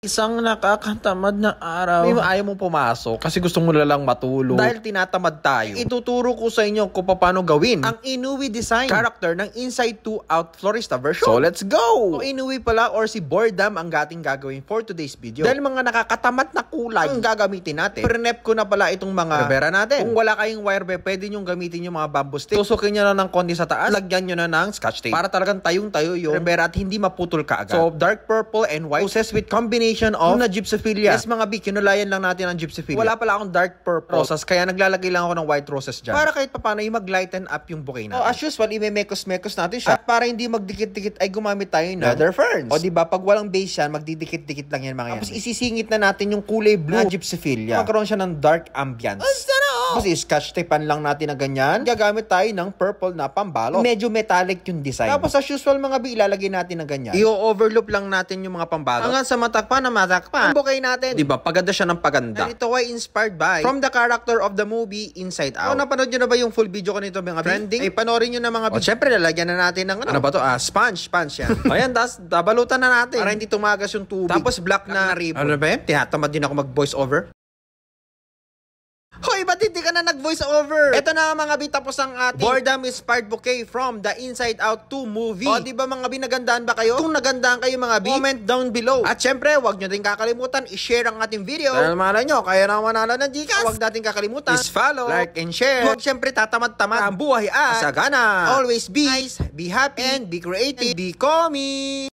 Isang nakakatamad na araw. May ayaw mong pumasok kasi gusto mo lang matulog. Dahil tinatamad tayo. Ituturo ko sa inyo kung paano gawin ang Inuwi design character ng Inside 2 Out Florista version. So let's go! So Inuwi pala or si Boredom ang ating gagawin for today's video. Dahil mga nakakatamad na kulay ang gagamitin natin. Pre-nep ko na pala itong mga revera natin. Kung wala kayong wire web, pwede nyo gamitin yung mga bamboo stick. Tusukin nyo na ng konti sa taas. Lagyan nyo na ng scotch tape. Para talagang tayong-tayo yung revera at hindi maputol kaagad. So dark purple and white process with combination of na gypsophilia. Yes mga bi, kinulayan lang natin ang gypsophilia. Wala pala akong dark purple roses, kaya naglalagay lang ako ng white roses dyan. Para kahit papano yung mag-lighten up yung bouquet natin. As usual, i-mekos-mekos natin siya. At para hindi magdikit-dikit ay gumamit tayo ng leather ferns. O diba, pag walang base yan, magdidikit-dikit lang yan mga yan. Tapos isisingit na natin yung kulay blue na gypsophilia. Magkaroon siya ng dark ambience. Tapos i-scotch tapean lang natin na ganyan. Gagamit tayo ng purple na pambalot. Medyo metallic yung design. Tapos as usual mga bi, ilalagay natin na ganyan. I-overloop lang natin yung mga pambalot. Hanggang sa matakpan na matakpan. Ang bouquet natin. Diba, paganda siya ng paganda. And ito ay inspired by from the character of the movie Inside Out. So napanood nyo na ba yung full video ko nito mga trending? Ay panoorin nyo na mga video. O syempre, lalagyan na natin ng ano ba to? Sponge yan. Ayan, tas balutan na natin. Para hindi tumagas yung tubig. Tapos black na ribbon. Ano ba yun? Tinatamad din ako mag-voice over. Hoy, ba't hindi ka na nag-voice over? Ito na mga bi, tapos ang ating Boredom inspired bouquet from the Inside Out 2 movie. O, diba mga bi, nagandaan ba kayo? Kung nagandaan kayo mga bi, comment down below. At syempre, huwag nyo din kakalimutan i-share ang ating video. Dahil malay nyo, kaya na manalo ng Gcash. Huwag natin kakalimutan is follow, like, and share. Huwag syempre tatamad-tamad ang buhay at sagana. Always be nice, be happy, and be creative, be comic.